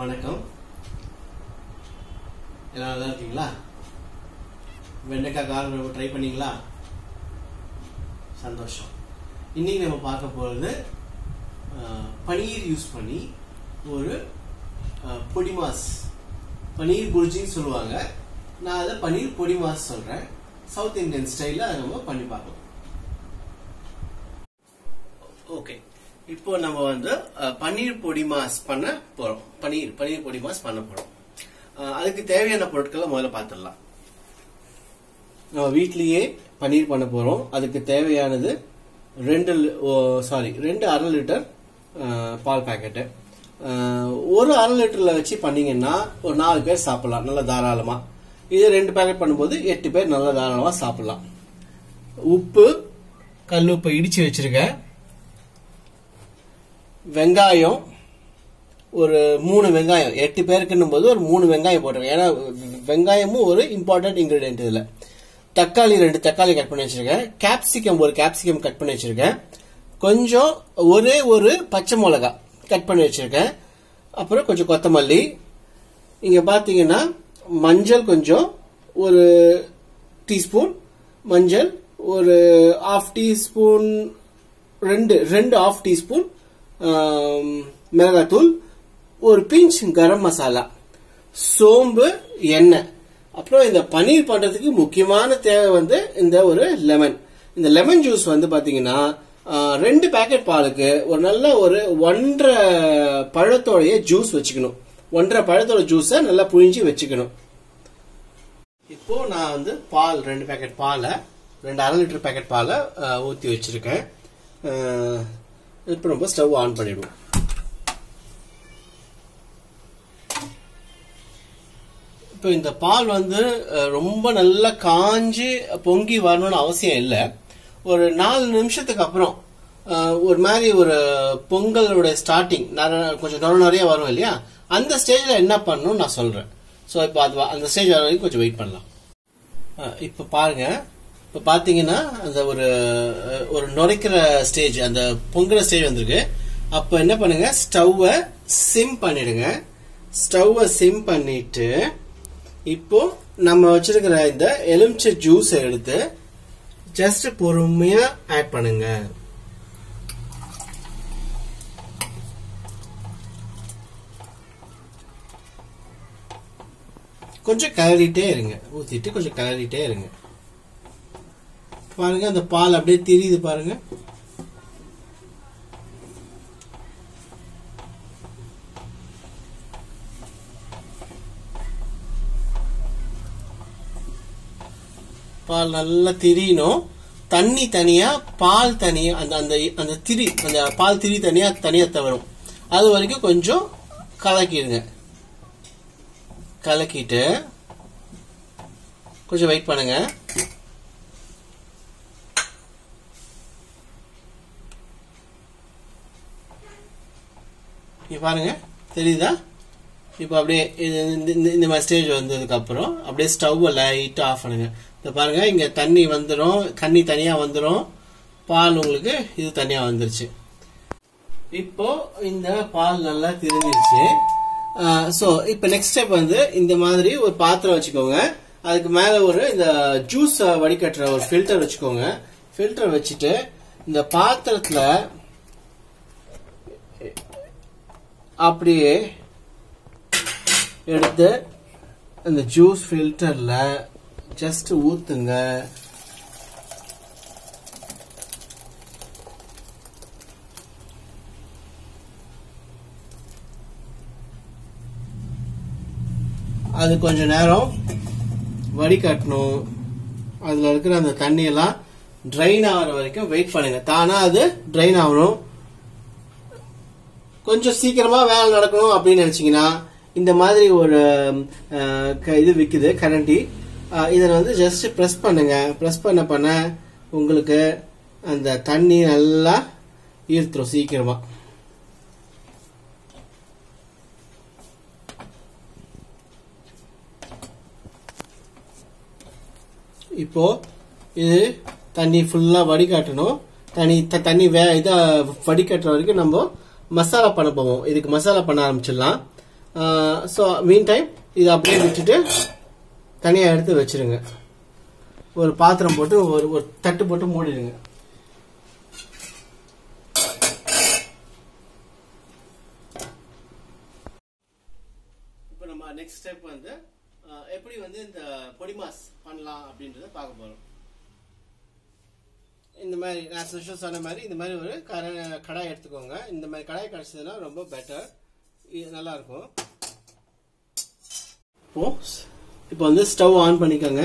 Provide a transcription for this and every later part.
வணக்கம். எல்லாம் நல்லா இருக்கீங்களா? வெண்டைக்காய் காரம் ட்ரை பண்ணீங்களா? சந்தோஷம். இன்னைக்கு நம்ம பார்க்க போகிறது பனீர் யூஸ் பண்ணி ஒரு பொடி மாஸ், பனீர் புர்ஜின்னு சொல்லுவாங்க. நான் அதை பனீர் பொடி மாஸ் சொல்கிறேன். சவுத் இந்தியன் ஸ்டைலில் அதை நம்ம பண்ணி பார்க்கலாம். ஓகே, இப்போ நம்ம வந்து பனீர் பொடி மாஸ் பண்ண போறோம். பனீர் பொடி மாஸ் பண்ண போறோம். அதுக்கு தேவையான பொருட்களை முதல்ல பார்த்துடலாம். நம்ம வீட்லயே பனீர் பண்ண போறோம். அதுக்கு தேவையானது ரெண்டு 1/2 லிட்டர் பால் பாக்கெட்டு. ஒரு 1/2 லிட்டர்ல வச்சு பண்ணீங்கன்னா ஒரு 4 பேர் சாப்பிடலாம் நல்லா தாராளமா. இது 2 பேக்கெட் பண்ணும்போது 8 பேர் நல்லா தாராளமா சாப்பிடலாம். உப்பு, கல் உப்பு இடிச்சு வச்சிருக்கேன். வெங்காயம் ஒரு 3 வெங்காயம், 8 பேருக்குன்னும் போது ஒரு 3 வெங்காயம் போட்டிருக்கேன். ஏன்னா வெங்காயமும் ஒரு இம்பார்ட்டன்ட் இன்கிரீடியன்ட் இதுல. தக்காளி 2 தக்காளி கட் பண்ணி வச்சிருக்கேன். கேப்சிகம் ஒரு கேப்சிகம் கட் பண்ணி வச்சிருக்கேன். கொஞ்சம் ஒரே ஒரு பச்சை மிளகா கட் பண்ணி வச்சிருக்கேன். அப்புறம் கொஞ்சம் கொத்தமல்லி. இங்க பாத்தீங்கன்னா மஞ்சள் கொஞ்சம் ஒரு டீஸ்பூன் மஞ்சள், ஒரு 1/2 டீஸ்பூன், ரெண்டு 1/2 டீஸ்பூன் மிளகாத்தூள், ஒரு பிஞ்ச் கரம் மசாலா, சோம்பு, எண்ணெய். அப்புறம் இந்த பனீர் பண்றதுக்கு முக்கியமான தேவை வந்து இந்த ஒரு லெமன். இந்த லெமன் ஜூஸ் வந்து பாத்தீங்கன்னா 2 பேக்கெட் பாலுக்கு ஒரு நல்ல ஒரு 1.5 பழத்தோடைய ஜூஸ் வச்சுக்கணும். 1.5 பழத்தோட ஜூஸை நல்லா புழிஞ்சு வச்சுக்கணும். இப்போ நான் வந்து பால் 2 பேக்கெட் பாலை, 2.5 லிட்டர் பேக்கெட் பாலை ஊற்றி வச்சிருக்கேன். இப்போ நம்ம ஸ்டவ் ஆன் பண்ணிடுவோம். இப்போ இந்த பால் வந்து ரொம்ப நல்லா காஞ்சி பொங்கி வரணும்னு அவசியம் இல்லை. ஒரு 4 நிமிஷத்துக்கு அப்புறம் ஒரு மாதிரி ஒரு பொங்கலோட ஸ்டார்டிங் கொஞ்சம் நிறைய வரும் இல்லையா, அந்த ஸ்டேஜ்ல என்ன பண்ணணும் நான் சொல்றேன். ஸோ இப்போ அந்த ஸ்டேஜ் வரைக்கும் கொஞ்சம் வெயிட் பண்ணலாம். இப்போ பாருங்க, இப்போ பாத்தீங்கன்னா அந்த ஒரு நுரைக்கிற ஸ்டேஜ், அந்த பொங்குற ஸ்டேஜ் வந்திருக்கு. அப்போ என்ன பண்ணுங்க, ஸ்டவ்வை சிம் பண்ணிடுங்க. ஸ்டவ்வை சிம் பண்ணிட்டு இப்போ நம்ம வச்சிருக்கிற இந்த எலுமிச்சை ஜூஸ் எடுத்து ஜஸ்ட் பொறுமையா ஆட் பண்ணுங்க. கொஞ்சம் கிளறிட்டே இருங்க, ஊத்திட்டு கொஞ்சம் கிளறிட்டே இருங்க. பாருங்க அந்த பால் அப்படியே தெரியுது பாருங்க. பால் நல்லா திரியணும். தண்ணி தனியா, பால் தனியா, அந்த திரி, அந்த பால் திரி தனியா தவறும். அது வரைக்கும் கொஞ்சம் கலக்கிடுங்க. கலக்கிட்டு கொஞ்சம் வெயிட் பண்ணுங்க. பாருங்க தெரியுதா? இப்போ அப்படியே இந்த மாதிரி ஸ்டேஜ் வந்ததுக்கு அப்புறம் அப்படியே ஸ்டவ்வை லைட்டா ஆஃப் பண்ணுங்க. இப்போ பாருங்க, இங்க தண்ணி வந்துடும், தண்ணி தனியா வந்துடும், பால் உங்களுக்கு இது தனியா வந்துருச்சு. இப்போ இந்த பால் நல்லா திரிஞ்சிருச்சு. ஸோ இப்போ நெக்ஸ்ட் ஸ்டெப் வந்து இந்த மாதிரி ஒரு பாத்திரம் வச்சுக்கோங்க. அதுக்கு மேல ஒரு இந்த ஜூஸ் வடிகட்டுற ஒரு ஃபில்டர் வச்சுக்கோங்க. ஃபில்டர் வச்சுட்டு இந்த பாத்திரத்துல அப்படியே எடுத்து அந்த ஜூஸ் ஃபில்டர்ல ஜஸ்ட் ஊத்துங்க. அது கொஞ்ச நேரம் வடிகட்டணும். அதுல இருக்கிற அந்த தண்ணியெல்லாம் ட்ரைன் ஆகிற வரைக்கும் வெயிட் பண்ணுங்க. தானா அது ட்ரைன் ஆகணும். கொஞ்சம் சீக்கிரமா வேலை நடக்கணும் அப்படின்னு நினைச்சீங்கன்னா இந்த மாதிரி ஒரு இது விக்குது கரண்டி. இதில் வந்து ஜஸ்ட் ப்ரெஸ் பண்ணுங்க. ப்ரெஸ் பண்ண உங்களுக்கு அந்த தண்ணி நல்லா ஈர்த்துரும் சீக்கிரமா. இப்போ இது தண்ணி ஃபுல்லா வடிகட்டணும். தண்ணி இதை வடிகட்டுற வரைக்கும் நம்ம மசாலா பண்ண போவோம். இதுக்கு மசாலா பண்ண ஆரம்பிச்சிடலாம். ஸோ மீன் டைம் இதை அப்படியே விட்டுட்டு தனியாக எடுத்து வச்சிருங்க. ஒரு பாத்திரம் போட்டு ஒரு தட்டு போட்டு மூடிடுங்க. இப்போ நம்ம நெக்ஸ்ட் ஸ்டெப் வந்து எப்படி வந்து இந்த பொடி மாஸ் பண்ணலாம் அப்படின்றத பார்க்க போறோம். இந்த மாதிரி நான் சொன்ன மாதிரி இந்த மாதிரி ஒரு கடாய் எடுத்துக்கோங்க. இந்த மாதிரி கடாய் கிடைச்சதுன்னா ரொம்ப பெட்டர், நல்லா இருக்கும். இப்போ வந்து ஸ்டவ் ஆன் பண்ணிக்கோங்க.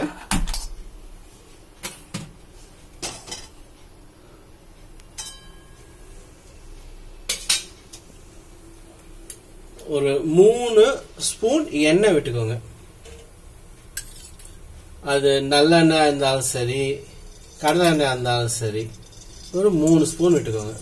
ஒரு 3 ஸ்பூன் எண்ணெய் விட்டுக்கோங்க. அது நல்லெண்ணெய் இருந்தாலும் சரி, கடலை எண்ணெய் இருந்தாலும் சரி, ஒரு 3 ஸ்பூன் விட்டுக்கோங்க.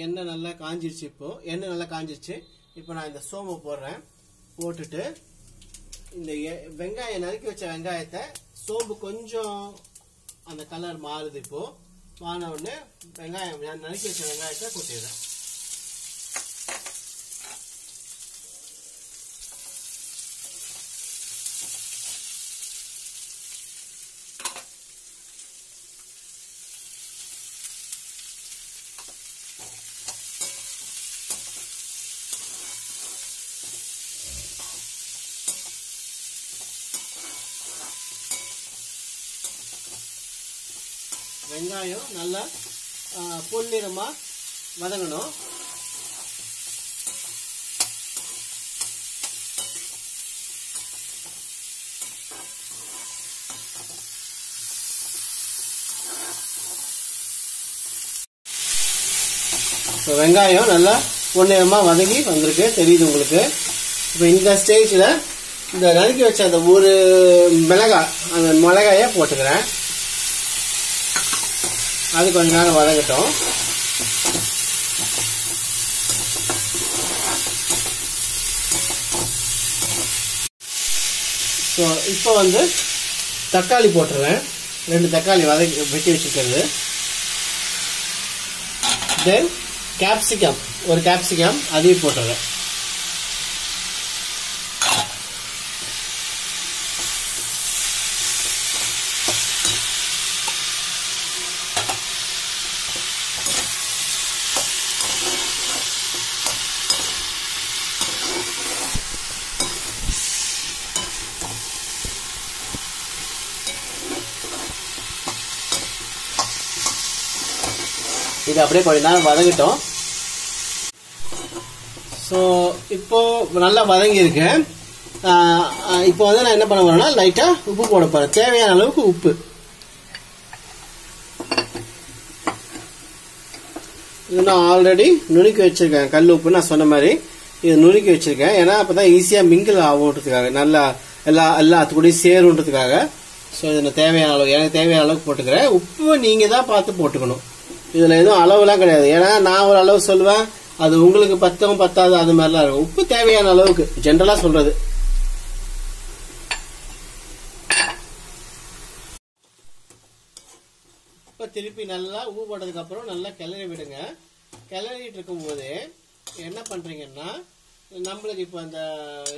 எண்ணெய் நல்லா காஞ்சிருச்சு. இப்போ எண்ணெய் நல்லா காஞ்சிருச்சு. இப்போ நான் இந்த சோம்பு போடுறேன். போட்டுட்டு இந்த வெங்காயம் நறுக்கி வச்ச வெங்காயத்தை, சோம்பு கொஞ்சம் அந்த கலர் மாறுது. இப்போ மாறின உடனே வெங்காயம் நறுக்கி வச்ச வெங்காயத்தை கொட்டிடுறேன். வெங்காயம் நல்லா பொன்னிறமா வதங்கணும். வெங்காயம் நல்லா பொன்னிறமா வதங்கி வந்திருக்கு, தெரியுது உங்களுக்கு. இப்போ இந்த ஸ்டேஜில் இந்த நறுக்கி வச்ச அந்த ஒரு மிளகாய், அந்த மிளகாயை போட்டுக்கிறேன். அது கொஞ்ச நேரம் வதங்கட்டும். ஸோ இப்போ வந்து தக்காளி போட்டுருவேன். 2 தக்காளி வெட்டி வச்சுக்கிறது. தென் கேப்சிகம், ஒரு கேப்சிகம் அதையும் போட்டுறேன். இது அப்படியே கொஞ்ச நேரம் வதங்கட்டும். ஸோ இப்போ நல்லா வதங்கி இருக்கு. இப்போ வந்து நான் என்ன பண்ண போறேன்னா லைட்டா உப்பு போட போறேன். தேவையான அளவுக்கு உப்பு. இது நான் ஆல்ரெடி நுணுக்கி வச்சிருக்கேன். கல் உப்பு நான் சொன்ன மாதிரி இது நுணுக்கி வச்சிருக்கேன். ஏன்னா அப்பதான் ஈஸியா மிங்கிள் ஆகுன்றதுக்காக, நல்லா எல்லாத்துக்கூடயும் சேருன்றதுக்காக. ஸோ இதை நான் தேவையான அளவு, எனக்கு தேவையான அளவுக்கு போட்டுக்கிறேன். உப்பு நீங்க தான் பார்த்து போட்டுக்கணும். இதுல எதுவும் அளவுலாம் கிடையாது. ஏன்னா நான் ஒரு அளவு சொல்லுவேன், அது உங்களுக்கு பத்தாது, அது மாதிரிலாம் இருக்கும். உப்பு தேவையான அளவுக்கு ஜென்ரலா சொல்றது. இப்ப திருப்பி நல்லா உப்பு போட்டதுக்கு அப்புறம் நல்லா கிளறி விடுங்க. கிளறிட்டு இருக்கும் போது என்ன பண்றீங்கன்னா, நம்மளுக்கு இப்ப அந்த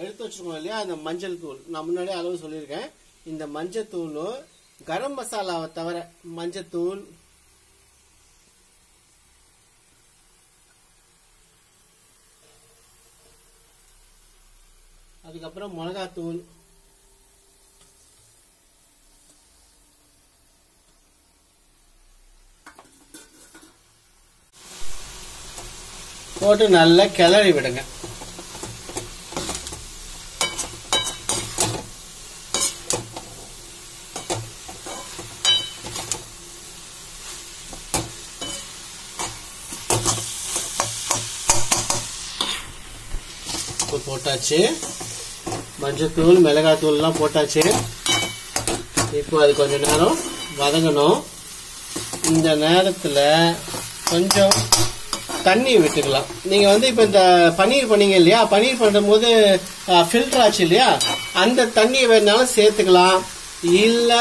எடுத்து வச்சிருக்கோம் இல்லையா, அந்த மஞ்சள் தூள், நான் முன்னாடியே அளவு சொல்லியிருக்கேன். இந்த மஞ்சள் தூளும் கரம் மசாலாவை தவிர மஞ்சள் தூள், அதுக்கப்புறம் மிளகாத்தூள், போட்டு நல்லா கிளறி விடுங்க. போட்டாச்சு, மஞ்சத்தூள் மிளகாத்தூள்லாம் போட்டாச்சு. இப்போ அது கொஞ்ச நேரம் வதங்கணும். இந்த நேரத்தில் கொஞ்சம் தண்ணி விட்டுக்கலாம். நீங்க வந்து இப்ப இந்த பன்னீர் பண்ணீங்க இல்லையா, பன்னீர் பண்ணும்போது ஃபில்டர் ஆச்சு இல்லையா, அந்த தண்ணியை வேணாலும் சேர்த்துக்கலாம். இல்ல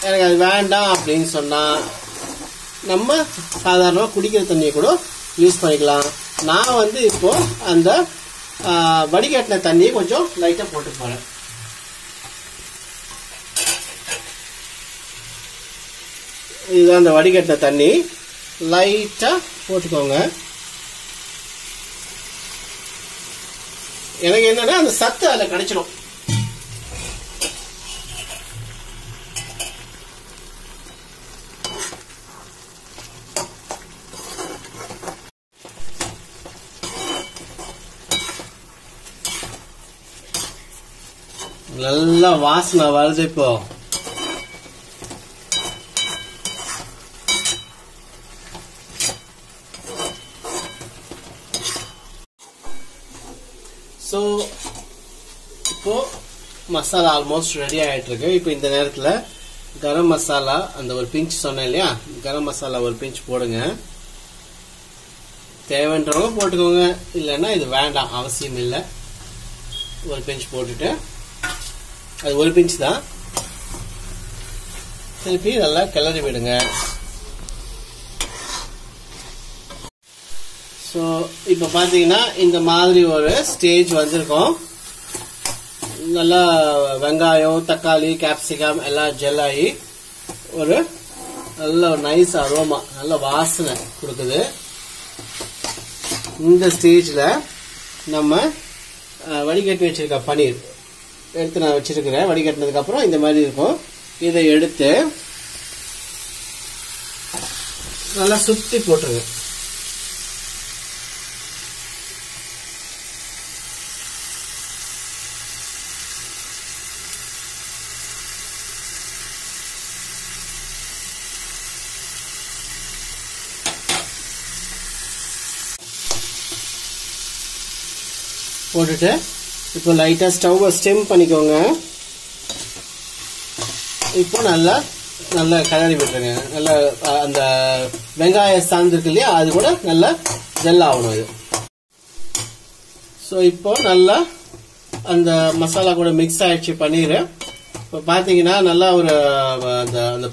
எனக்கு அது வேண்டாம் அப்படின்னு சொன்னா நம்ம சாதாரணமா குடிக்கிற தண்ணியை கூட யூஸ் பண்ணிக்கலாம். நான் வந்து இப்போ அந்த வடிகட்டின தண்ணியை கொஞ்சம் லைட்டா போட்டு போறேன். இதுதான் அந்த வடிகட்டின தண்ணி, லைட்டா போட்டுக்கோங்க. எனக்கு என்னன்னா அந்த சத்து அதுல கிடைச்சிடும். நல்ல வாசனை வருது இப்போ. ஸோ இப்போ மசாலா ஆல்மோஸ்ட் ரெடி ஆயிட்டு இருக்கு. இப்போ இந்த நேரத்தில் கரம் மசாலா அந்த ஒரு பிஞ்ச் சொன்னேன் இல்லையா, கரம் மசாலா ஒரு பிஞ்ச் போடுங்க. தேவைன்றவங்க போட்டுக்கோங்க, இல்லைன்னா இது வேண்டாம் அவசியம் இல்லை. ஒரு பிஞ்ச் போட்டுட்டு, அது ஒரு பிஞ்ச் தான், திருப்பி நல்லா கிளறி விடுங்க. ஸோ இப்போ பார்த்தீங்கன்னா இந்த மாதிரி ஒரு ஸ்டேஜ் வந்திருக்கும். நல்லா வெங்காயம், தக்காளி, கேப்சிகம் எல்லாம் ஜெல் ஆகி ஒரு நல்ல நைஸ் அரோமா, நல்ல வாசனை கொடுக்குது. இந்த ஸ்டேஜில் நம்ம வடிகட்டி வச்சிருக்க பன்னீர் எடுத்து நான் வச்சிருக்கிறேன். வடிகட்டினதுக்கு அப்புறம் இந்த மாதிரி இருக்கும். இதை எடுத்து நல்லா சுத்தி போட்டுருங்க. போட்டுட்டு இப்போ லைட்டா ஸ்டவ் ஸ்டிம் பண்ணிக்கோங்க. இப்போ நல்லா நல்லா கிளறி விட்டுருங்க. நல்லா அந்த வெங்காயம் சார்ந்திருக்கு இல்லையா, அது கூட நல்லா ஜெல் ஆகணும் இது. ஸோ இப்போ நல்லா அந்த மசாலா கூட மிக்ஸ் ஆயிடுச்சு பன்னீர். இப்போ பார்த்தீங்கன்னா நல்லா ஒரு அந்த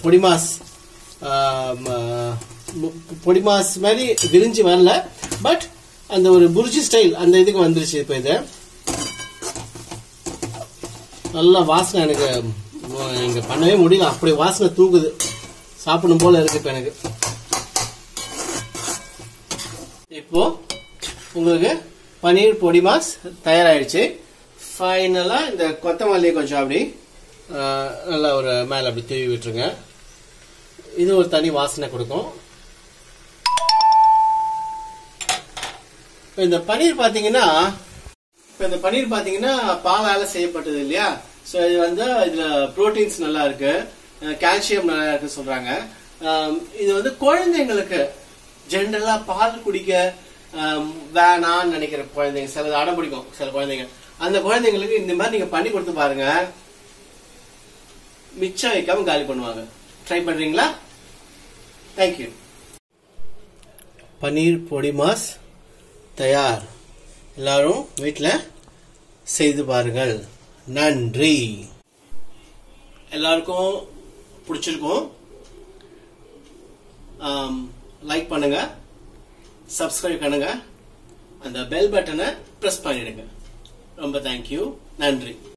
பொடிமாஸ் மாதிரி விரிஞ்சு வரல, பட் அந்த ஒரு புர்ஜி ஸ்டைல் அந்த இதுக்கு வந்துருச்சு. இப்போ இது நல்ல வாசனை, எனக்கு இங்க பண்ணவே முடியல, அப்படி வாசனை தூக்குது, சாப்பிடணும் போல இருக்கு இப்ப எனக்கு. இப்போ உங்களுக்கு பன்னீர் பொடி மாஸ் தயாராயிடுச்சு. ஃபைனலா இந்த கொத்தமல்லி கொஞ்சம் அப்படி நல்லா ஒரு மேல அப்படி தூவி விட்டுருங்க. இது ஒரு தனி வாசனை கொடுக்கும். இந்த பன்னீர் பாத்தீங்கன்னா பாலால செய்யப்பட்டது இல்லையா, சோ இது வந்து இதுல புரோட்டீன்ஸ் நல்லா இருக்கு, கால்சியம் நல்லா இருக்கு சொல்றாங்க. இது வந்து குழந்தைங்களுக்கு ஜென்ரலா பால் குடிக்க வேணான்னு நினைக்கிற குழந்தைங்க, சிலது அடம் பிடிக்கும் சில குழந்தைங்க, அந்த குழந்தைங்களுக்கு இந்த மாதிரி நீங்க பண்ணி கொடுத்து பாருங்க, மிச்சம் வைக்காம காலி பண்ணுவாங்க. ட்ரை பண்றீங்களா? தேங்க்யூ. பன்னீர் பொடி மாஸ் தயார். எல்லாரும் வீட்டில் செய்து பாருங்கள். நன்றி. எல்லாருக்கும் பிடிச்சிருக்கும். லைக் பண்ணுங்க, சப்ஸ்கிரைப் பண்ணுங்க, அந்த பெல் பட்டனை பிரஸ் பண்ணிடுங்க. ரொம்ப தேங்க்யூ. நன்றி.